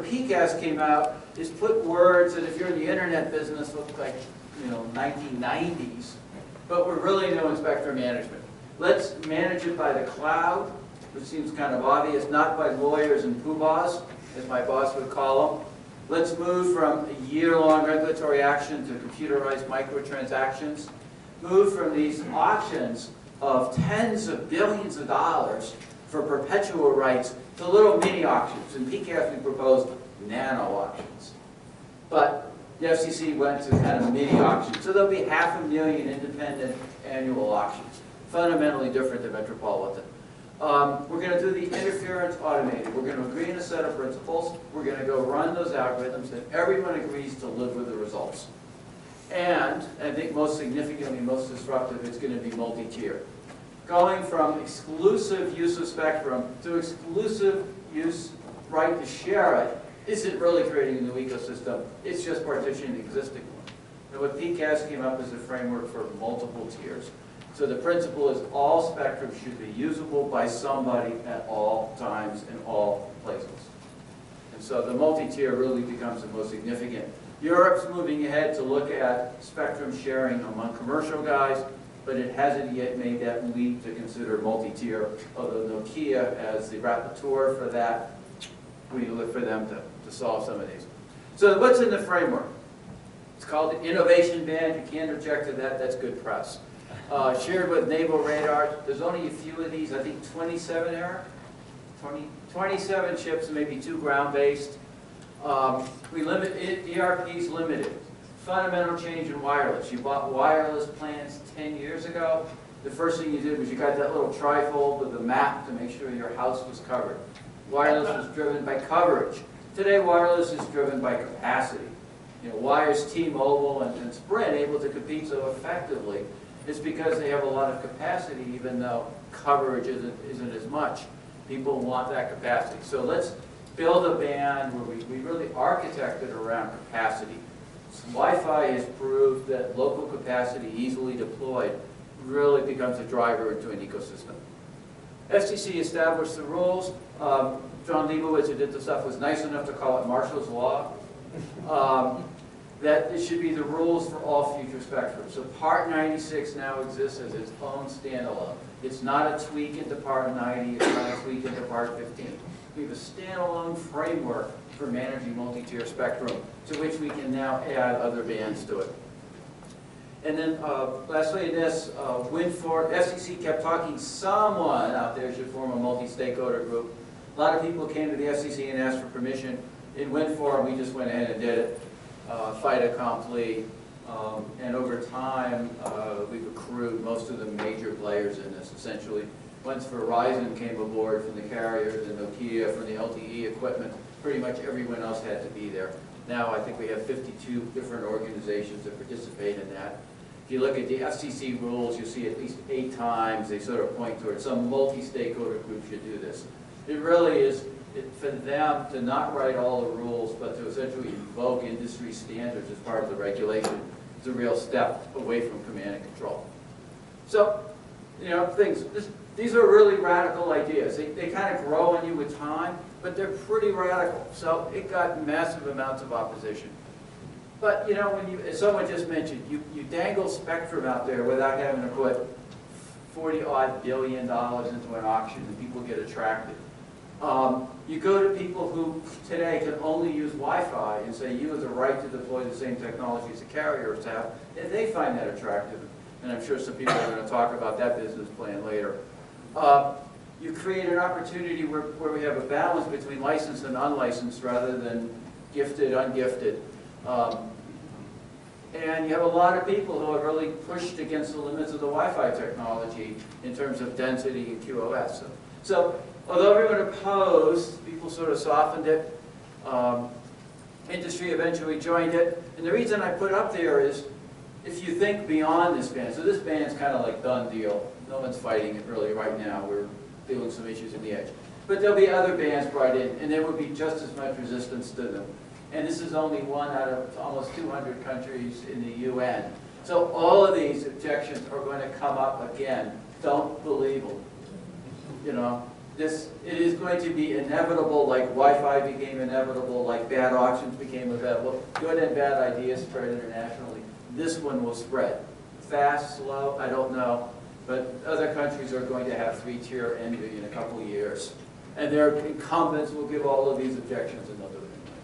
PCAS came out is put words that if you're in the internet business look like, 1990s, but we're really doing spectrum management. Let's manage it by the cloud, which seems kind of obvious, not by lawyers and poobahs, as my boss would call them. Let's move from a year-long regulatory action to computerized microtransactions. Move from these auctions of tens of billions of dollars for perpetual rights to little mini auctions. In PCAS we proposed nano auctions. But the FCC went to kind of mini auctions. So there'll be 500,000 independent annual auctions. Fundamentally different than metropolitan. We're going to do the interference automated. We're going to agree on a set of principles. We're going to go run those algorithms, and everyone agrees to live with the results. And I think most significantly, most disruptive, it's going to be multi-tier. Going from exclusive use of spectrum to exclusive use right to share it isn't really creating a new ecosystem. It's just partitioning the existing one. And what PCAS came up as a framework for multiple tiers. So the principle is all spectrum should be usable by somebody at all times in all places. And so the multi-tier really becomes the most significant. Europe's moving ahead to look at spectrum sharing among commercial guys, but it hasn't yet made that leap to consider multi-tier, although Nokia as the rapporteur for that, we look for them to solve some of these. So what's in the framework? It's called the innovation band. You can't object to that. That's good press. Shared with naval radar. There's only a few of these. I think 27, Eric? 27 chips, maybe 2 ground-based. We limit it, ERP's limited. Fundamental change in wireless. You bought wireless plans 10 years ago. The first thing you did was you got that little trifold with a map to make sure your house was covered. Wireless was driven by coverage. Today, wireless is driven by capacity. Why is T-Mobile and Sprint able to compete so effectively? It's because they have a lot of capacity, even though coverage isn't as much. People want that capacity. So let's build a band where we really architect it around capacity. Wi-Fi has proved that local capacity, easily deployed, really becomes a driver into an ecosystem. FCC established the rules. John Leibowitz, who did the stuff, was nice enough to call it Marshall's Law. That it should be the rules for all future spectrum. So Part 96 now exists as its own standalone. It's not a tweak into Part 90, it's not a tweak into Part 15. We have a standalone framework for managing multi-tier spectrum, to which we can now add other bands to it. And then lastly, this WinForm, FCC kept talking, someone out there should form a multi-stakeholder group. A lot of people came to the FCC and asked for permission. In WinForm, we just went ahead and did it. Fait accompli, and over time we've accrued most of the major players in this. Essentially, once Verizon came aboard from the carriers and Nokia from the LTE equipment, pretty much everyone else had to be there. Now I think we have 52 different organizations that participate in that. If you look at the FCC rules, you'll see at least 8 times they sort of point towards some multi-stakeholder group should do this. It really is for them to not write all the rules, but to essentially invoke industry standards as part of the regulation. It's a real step away from command and control. So, these are really radical ideas. They kind of grow on you with time, but they're pretty radical. So it got massive amounts of opposition. But as someone just mentioned, you dangle spectrum out there without having to put $40-odd billion into an auction and people get attracted. You go to people who today can only use Wi-Fi and say you have the right to deploy the same technology as the carriers have, and they find that attractive. And I'm sure some people are going to talk about that business plan later. You create an opportunity where we have a balance between licensed and unlicensed rather than gifted, ungifted. And you have a lot of people who have really pushed against the limits of the Wi-Fi technology in terms of density and QoS. So although everyone opposed, people sort of softened it. Industry eventually joined it. And the reason I put up there is, if you think beyond this band, so this band's kind of like done deal. No one's fighting it really right now. We're dealing with some issues in the edge. But there'll be other bands brought in, and there will be just as much resistance to them. And this is only one out of almost 200 countries in the UN. So all of these objections are going to come up again. Don't believe them. it is going to be inevitable, like Wi-Fi became inevitable, like bad auctions became available. Good and bad ideas spread internationally. This one will spread. Fast, slow, I don't know. But other countries are going to have three-tier envy in a couple of years. And their incumbents will give all of these objections and they'll do it anyway.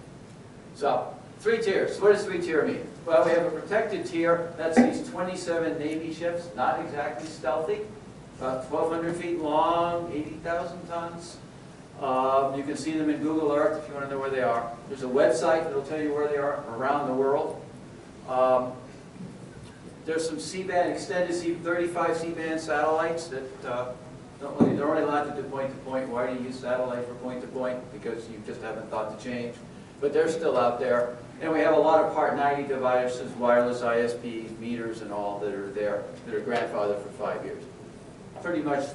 So, three tiers. What does three-tier mean? Well, we have a protected tier. That's these 27 Navy ships, not exactly stealthy. About 1,200 feet long, 80,000 tons. You can see them in Google Earth if you want to know where they are. There's a website that will tell you where they are around the world. There's some C-band, extended 35 C-band satellites that they're only allowed to do point-to-point. Why do you use satellite for point-to-point? Because you just haven't thought to change. But they're still out there. And we have a lot of Part 90 devices, wireless ISPs, meters, and all that are there that are grandfathered for 5 years. Pretty much,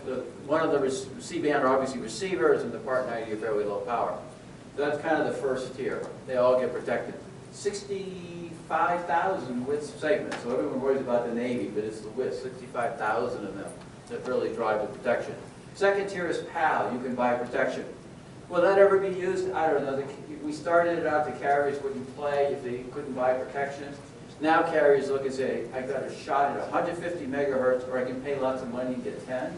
one of the C-band are obviously receivers, and the Part 90 are fairly low power. So that's kind of the first tier. They all get protected. 65,000 width segments. So everyone worries about the Navy, but it's the width, 65,000 of them that really drive the protection. Second tier is PAL. You can buy protection. Will that ever be used? I don't know. We started it out, the carriers wouldn't play if they couldn't buy protection. Now carriers look and say, I got a shot at 150 megahertz, or I can pay lots of money and get 10.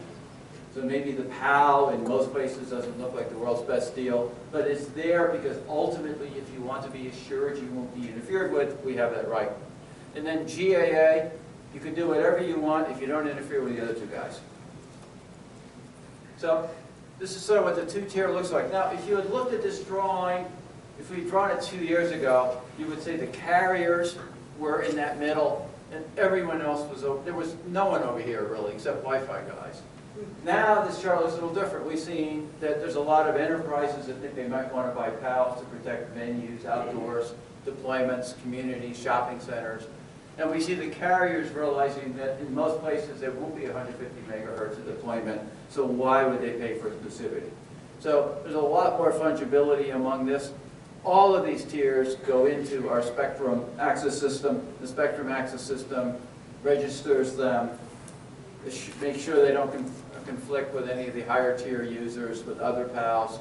So maybe the PAL in most places doesn't look like the world's best deal, but it's there because ultimately if you want to be assured you won't be interfered with, we have that right. And then GAA, you can do whatever you want if you don't interfere with the other two guys. So this is sort of what the two-tier looks like. Now, if you had looked at this drawing, if we'd drawn it 2 years ago, you would say the carriers were in that middle, and everyone else was over. There was no one over here, really, except Wi-Fi guys. Now, this chart looks a little different. We've seen that there's a lot of enterprises that think they might want to buy PALs to protect venues, outdoors, deployments, communities, shopping centers. And we see the carriers realizing that in most places there won't be 150 megahertz of deployment, so why would they pay for exclusivity? So there's a lot more fungibility among this. All of these tiers go into our spectrum access system. The spectrum access system registers them, make sure they don't conflict with any of the higher tier users, with other PALs,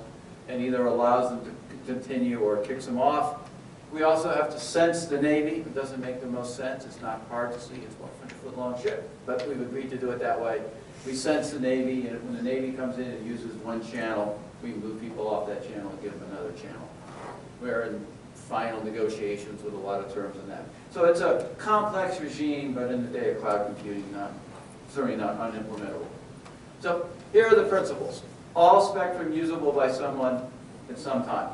and either allows them to continue or kicks them off. We also have to sense the Navy. It doesn't make the most sense. It's not hard to see. It's a 100-foot long ship, but we've agreed to do it that way. We sense the Navy, and when the Navy comes in and uses one channel, we move people off that channel and give them another channel. We're in final negotiations with a lot of terms in that. So it's a complex regime, but in the day of cloud computing, certainly not unimplementable. So here are the principles. All spectrum usable by someone at some time.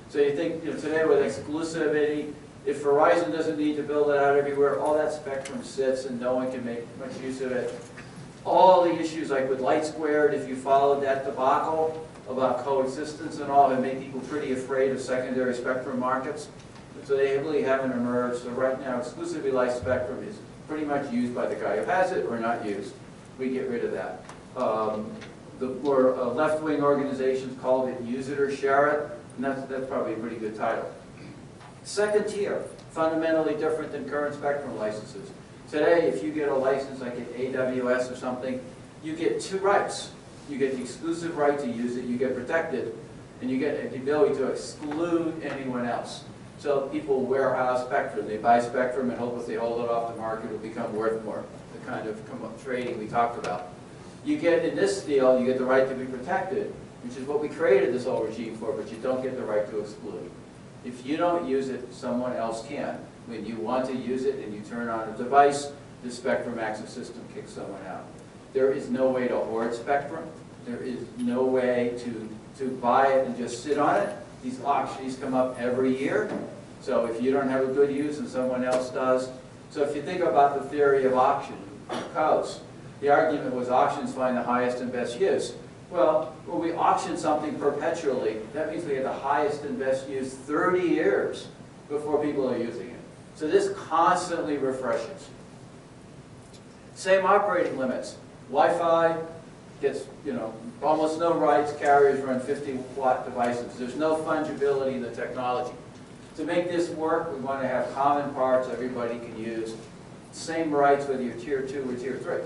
So you think today with exclusivity, if Verizon doesn't need to build it out everywhere, all that spectrum sits and no one can make much use of it. All the issues like with Light Squared, if you followed that debacle about coexistence and all, it made people pretty afraid of secondary spectrum markets. So they really haven't emerged. So right now, exclusively licensed spectrum is pretty much used by the guy who has it or not used. We get rid of that. The more left-wing organizations called it use it or share it, and that's probably a pretty good title. Second tier, fundamentally different than current spectrum licenses. Today, if you get a license like at AWS or something, you get two rights. You get the exclusive right to use it, you get protected, and you get the ability to exclude anyone else. So people warehouse spectrum. They buy spectrum and hope if they hold it off the market, it will become worth more. The kind of trading we talked about. You get, in this deal, you get the right to be protected, which is what we created this whole regime for, but you don't get the right to exclude. If you don't use it, someone else can. When you want to use it and you turn on a device, the spectrum access system kicks someone out. There is no way to hoard spectrum. There is no way to buy it and just sit on it. These auctions come up every year. So if you don't have a good use and someone else does. So if you think about the theory of auction codes, the argument was auctions find the highest and best use. Well, when we auction something perpetually, that means we have the highest and best use 30 years before people are using it. So this constantly refreshes. Same operating limits. Wi-Fi gets, almost no rights. Carriers run 50-watt devices. There's no fungibility in the technology. To make this work, we want to have common parts everybody can use. Same rights whether you're tier 2 or tier 3.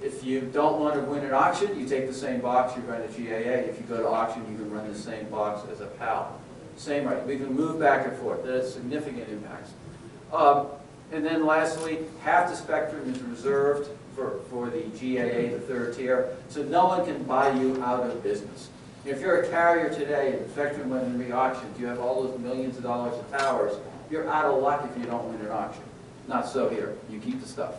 If you don't want to win an auction, you take the same box, you run a GAA. If you go to auction, you can run the same box as a PAL. Same right. We can move back and forth. That has significant impacts. And then lastly, half the spectrum is reserved for the GAA, the third tier, so no one can buy you out of business. If you're a carrier today and the spectrum went in re-auctioned, you have all those millions of dollars of towers, you're out of luck if you don't win an auction. Not so here. You keep the stuff.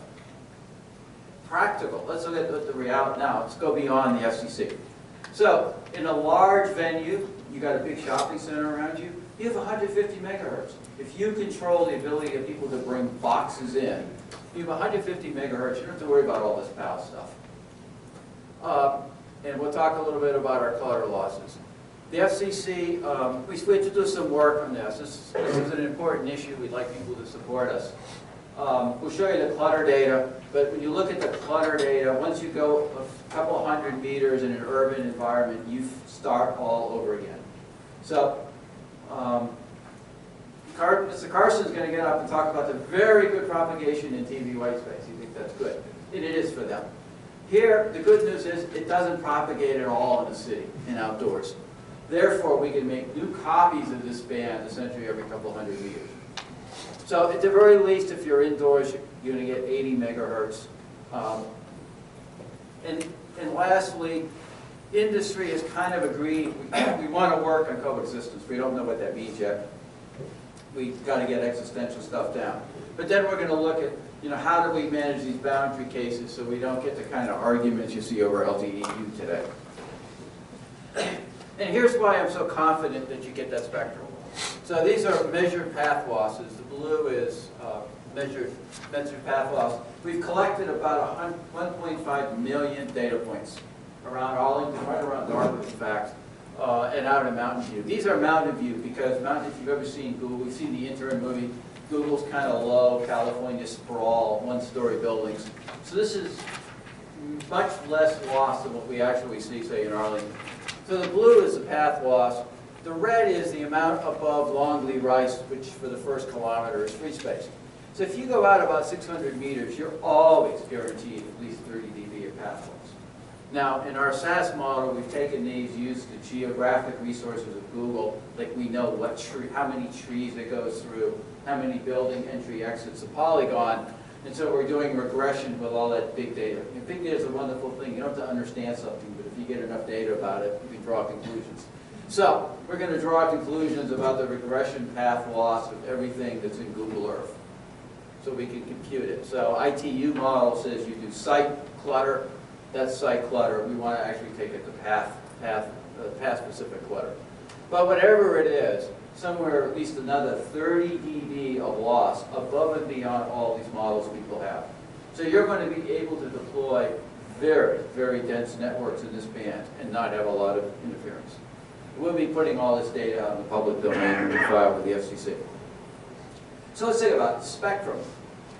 Practical. Let's look at the reality now. Let's go beyond the FCC. So, in a large venue, you got a big shopping center around you, you have 150 megahertz. If you control the ability of people to bring boxes in, you have 150 megahertz, you don't have to worry about all this PAL stuff. And we'll talk a little bit about our clutter losses. The FCC, we had to do some work on this. This is an important issue. We'd like people to support us. We'll show you the clutter data, but when you look at the clutter data, once you go a couple hundred meters in an urban environment, you start all over again. So, Mr. Carson's going to get up and talk about the very good propagation in TV white space. You think that's good, and it is for them. Here, the good news is it doesn't propagate at all in the city and outdoors. Therefore, we can make new copies of this band essentially every couple hundred meters. So at the very least, if you're indoors, you're going to get 80 megahertz. And lastly, industry has kind of agreed we want to work on coexistence. We don't know what that means yet. We've got to get existential stuff down. But then we're going to look at, how do we manage these boundary cases so we don't get the kind of arguments you see over LTE today. And here's why I'm so confident that you get that spectrum. So these are measured path losses. The blue is measured path loss. We've collected about 1.5 million data points around Arlington, right around Dartmouth, in fact, and out in Mountain View. These are Mountain View because if you've ever seen Google, we've seen the interim movie. Google's kind of low, California sprawl, one-story buildings. So this is much less loss than what we actually see, say, in Arlington. So the blue is the path loss. The red is the amount above Longley Rice, which for the first kilometer is free space. So if you go out about 600 meters, you're always guaranteed at least 30 dB of path loss. Now, in our SAS model, we've taken these, used the geographic resources of Google, like we know what tree, how many trees it goes through, how many building entry exits a polygon, and so we're doing regression with all that big data. And big data is a wonderful thing. You don't have to understand something, but if you get enough data about it, you can draw conclusions. So, we're going to draw conclusions about the regression path loss of everything that's in Google Earth. So we can compute it. So, ITU model says you do site clutter, that's site clutter. We want to actually take it to path-specific clutter. But whatever it is, somewhere at least another 30 dB of loss above and beyond all these models people have. So you're going to be able to deploy very, very dense networks in this band and not have a lot of interference. We'll be putting all this data out in the public domain and we file with the FCC. So let's think about it. Spectrum.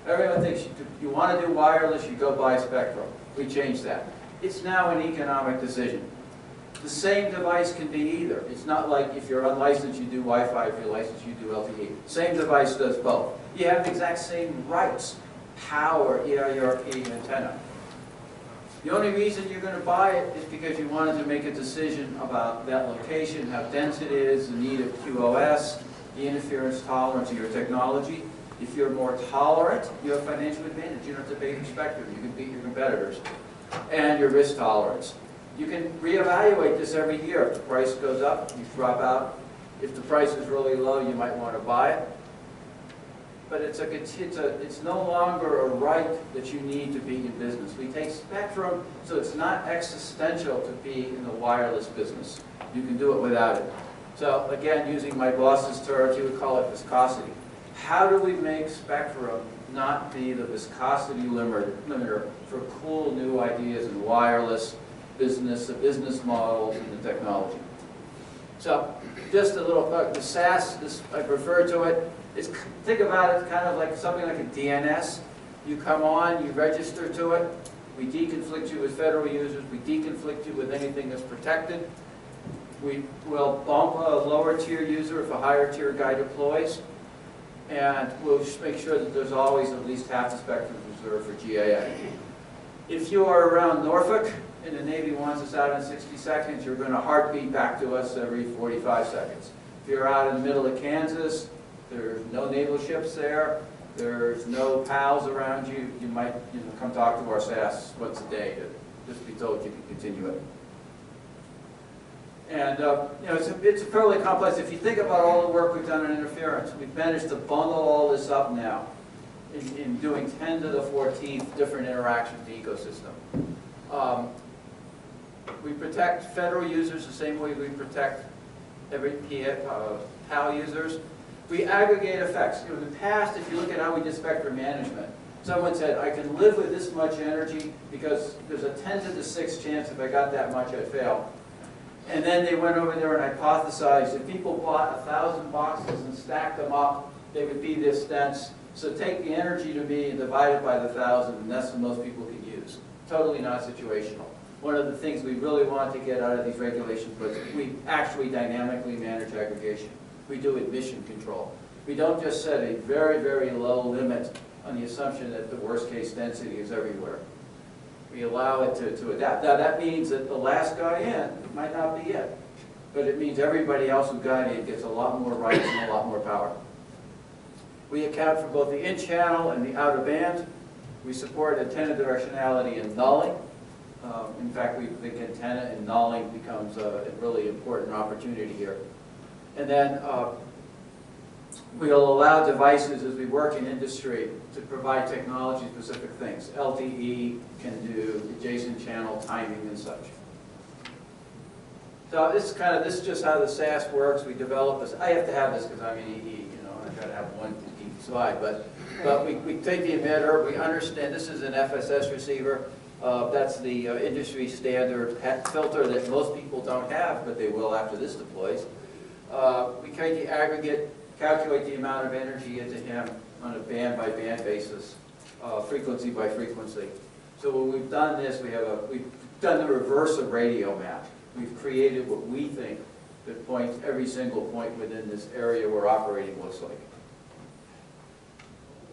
Everyone thinks you want to do wireless, you go buy Spectrum. We changed that. It's now an economic decision. The same device can be either. It's not like if you're unlicensed, you do Wi-Fi. If you're licensed, you do LTE. Same device does both. You have the exact same rights. Power, EIRP, antenna. The only reason you're going to buy it is because you wanted to make a decision about that location, how dense it is, the need of QoS, the interference tolerance of your technology. If you're more tolerant, you have financial advantage. You don't have to pay for spectrum. You can beat your competitors. And your risk tolerance. You can reevaluate this every year. If the price goes up, you drop out. If the price is really low, you might want to buy it. But it's no longer a right that you need to be in business. We take spectrum, so it's not existential to be in the wireless business. You can do it without it. So again, using my boss's terms, he would call it viscosity. How do we make spectrum not be the viscosity limiter for cool new ideas in wireless business, the business models, and the technology? So just a little, the SAS, I refer to it, think about it kind of like something like a DNS. You come on, you register to it, we deconflict you with federal users, we deconflict you with anything that's protected. We will bump a lower tier user if a higher tier guy deploys. And we'll just make sure that there's always at least half the spectrum reserved for GAA. If you are around Norfolk and the Navy wants us out in 60 seconds, you're going to heartbeat back to us every 45 seconds. If you're out in the middle of Kansas, there's no naval ships there, there's no PALs around you, you might come talk to our SAS once a day to just be told you can continue it. And it's fairly complex. If you think about all the work we've done on interference, we've managed to bundle all this up now in doing 10 to the 14th different interactions with the ecosystem. We protect federal users the same way we protect every PAL users. We aggregate effects. In the past, if you look at how we did spectrum management, someone said, I can live with this much energy because there's a 10 to the 6th chance if I got that much I'd fail. And then they went over there and hypothesized if people bought 1,000 boxes and stacked them up, they would be this dense. So take the energy to be and divide it by the 1,000, and that's what most people can use. Totally not situational. One of the things we really want to get out of these regulations was we actually dynamically manage aggregation. We do admission control. We don't just set a very, very low limit on the assumption that the worst case density is everywhere. We allow it to adapt. Now that means that the last guy in might not be it, but it means everybody else who got in gets a lot more rights and a lot more power. We account for both the in-channel and the out-of-band. We support antenna directionality and nulling. In fact, we think antenna and nulling becomes a really important opportunity here. And then we'll allow devices as we work in industry to provide technology-specific things. LTE can do adjacent channel timing and such. So this is just how the SAS works. We develop this. I have to have this because I'm in EE. I got to have one each slide. But we take the emitter. We understand this is an FSS receiver. That's the industry standard PET filter that most people don't have, but they will after this deploys. We take the aggregate, calculate the amount of energy into him on a band-by-band basis, frequency by frequency. So when we've done this, we've done the reverse of radio map. We've created what we think that points every single point within this area we're operating looks like.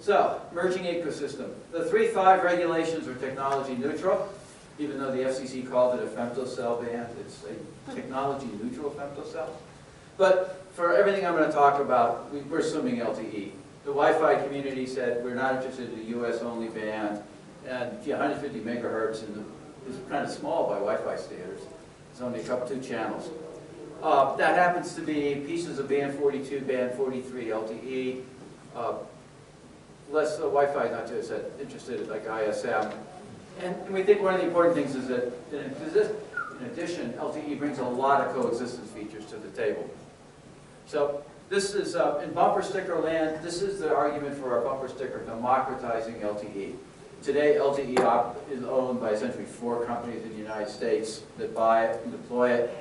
So, merging ecosystem. The 3.5 regulations are technology neutral, even though the FCC called it a femtocell band. It's a technology neutral femtocell. But for everything I'm going to talk about, we're assuming LTE. The Wi-Fi community said we're not interested in a US-only band, and 150 megahertz is kind of small by Wi-Fi standards. It's only two channels. That happens to be pieces of band 42, band 43 LTE. Less Wi-Fi, not just interested like ISM. And we think one of the important things is that in addition, LTE brings a lot of coexistence features to the table. So this is, in bumper sticker land, this is the argument for our bumper sticker, democratizing LTE. Today, LTE is owned by essentially 4 companies in the United States that buy it and deploy it.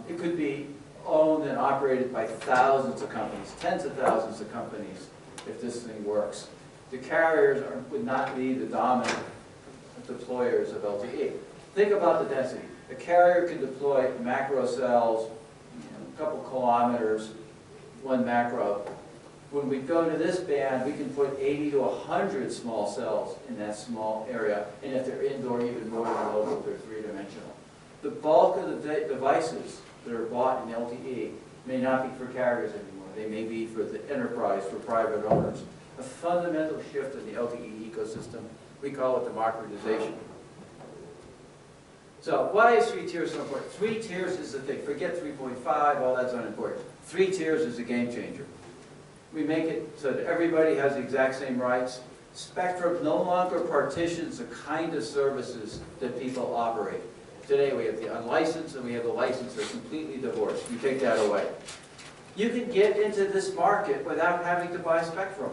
It could be owned and operated by thousands of companies, tens of thousands of companies, if this thing works. The carriers would not be the dominant deployers of LTE. Think about the density. A carrier can deploy macro cells, a couple kilometers, 1 macro. When we go to this band, we can put 80 to 100 small cells in that small area, and if they're indoor, even more than local, they're 3-dimensional. The bulk of the devices that are bought in LTE may not be for carriers anymore. They may be for the enterprise, for private owners. A fundamental shift in the LTE ecosystem. We call it democratization. So why is 3 tiers so important? 3 tiers is the thing. Forget 3.5, all that's unimportant. 3 tiers is a game changer. We make it so that everybody has the exact same rights. Spectrum no longer partitions the kind of services that people operate. Today we have the unlicensed and we have the licensed. They're completely divorced. You take that away. You can get into this market without having to buy spectrum.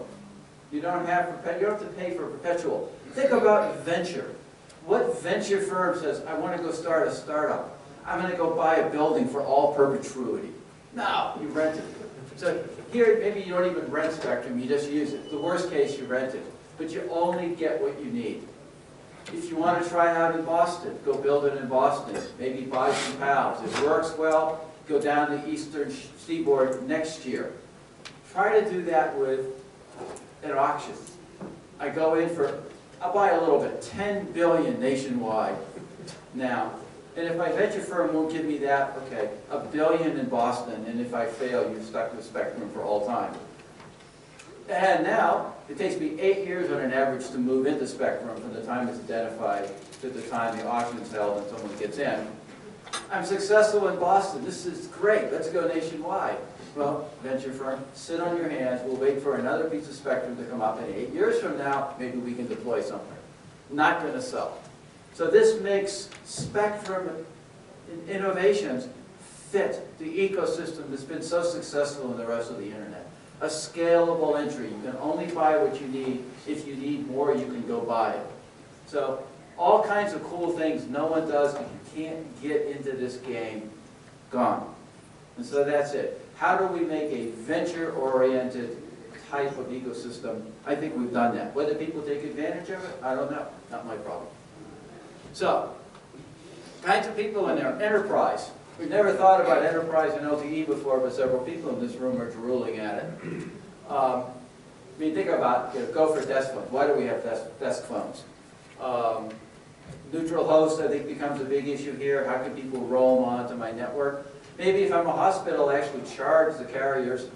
You don't have to pay for perpetual. Think about venture. What venture firm says, I want to go start a startup. I'm going to go buy a building for all perpetuity. No, you rent it. So here, maybe you don't even rent spectrum, you just use it. The worst case, you rent it. But you only get what you need. If you want to try it out in Boston, go build it in Boston. Maybe buy some PALs. If it works well, go down the eastern seaboard next year. Try to do that with an auction. I go in for I'll buy a little bit, 10 billion nationwide now. And if my venture firm won't give me that, okay, $1 billion in Boston, and if I fail, you're stuck with Spectrum for all time. And now, it takes me 8 years on an average to move into Spectrum from the time it's identified to the time the auction's held and someone gets in. I'm successful in Boston. This is great. Let's go nationwide. Well, venture firm, sit on your hands. We'll wait for another piece of Spectrum to come up, and 8 years from now, maybe we can deploy somewhere. Not going to sell. So this makes Spectrum innovations fit the ecosystem that's been so successful in the rest of the internet. A scalable entry. You can only buy what you need. If you need more, you can go buy it. So all kinds of cool things no one does if you can't get into this game. Gone. And so that's it. How do we make a venture-oriented type of ecosystem? I think we've done that. Whether people take advantage of it, I don't know. Not my problem. So, kinds of people in there. Enterprise. We've never thought about enterprise and LTE before, but several people in this room are drooling at it. I mean, think about, go for desk phones. Why do we have desk phones? Neutral host, I think, becomes a big issue here. How can people roam onto my network? Maybe if I'm a hospital, I actually charge the carriers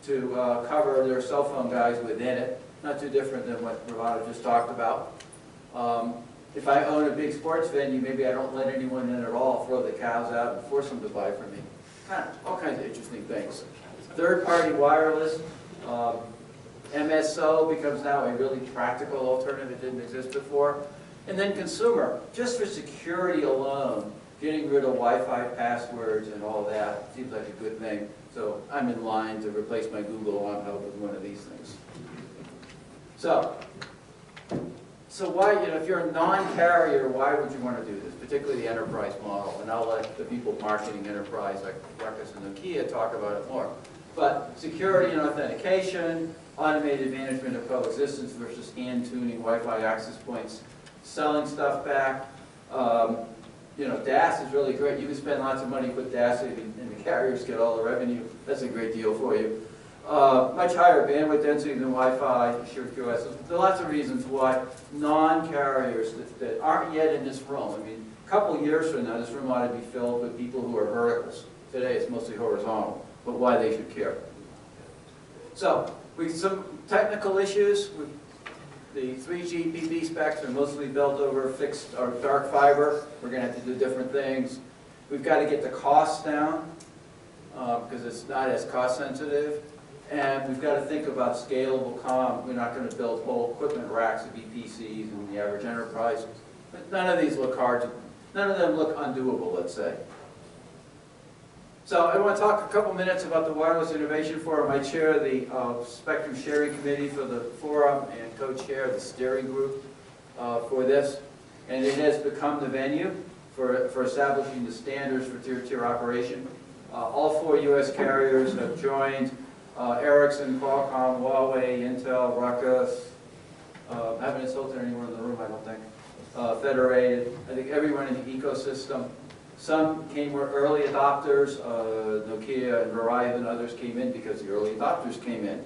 to cover their cell phone guys within it. Not too different than what Ravana just talked about. If I own a big sports venue, maybe I don't let anyone in at all, throw the cows out and force them to buy from me. All kinds of interesting things. Third-party wireless. MSO becomes now a really practical alternative that didn't exist before. And then consumer, just for security alone, getting rid of Wi-Fi passwords and all that seems like a good thing. So I'm in line to replace my Google On Hub with one of these things. So why, if you're a non-carrier, why would you want to do this, particularly the enterprise model? And I'll let the people marketing enterprise, like Ruckus and Nokia, talk about it more. But security and authentication, automated management of coexistence versus hand-tuning Wi-Fi access points, selling stuff back. DAS is really great. You can spend lots of money, put DAS in, and the carriers get all the revenue. That's a great deal for you. Much higher bandwidth density than Wi-Fi, shared QoS. There are lots of reasons why non-carriers that aren't yet in this room. I mean, a couple of years from now, this room ought to be filled with people who are verticals. Today, it's mostly horizontal, but why they should care. So, some technical issues. The 3GPP specs are mostly built over fixed or dark fiber. We're going to have to do different things. We've got to get the costs down because it's not as cost sensitive. And we've got to think about scalable comm. We're not going to build whole equipment racks of EPCs in the average enterprise. But none of these look hard. None of them look undoable, let's say. So I want to talk a couple minutes about the Wireless Innovation Forum. I chair the Spectrum Sharing Committee for the forum and co-chair the steering group for this. And it has become the venue for establishing the standards for tier-to-tier operation. All 4 U.S. carriers have joined. Ericsson, Qualcomm, Huawei, Intel, Ruckus. I haven't insulted anyone in the room, I don't think. Federated. I think everyone in the ecosystem. Some were early adopters. Nokia and Verizon, others came in because the early adopters came in.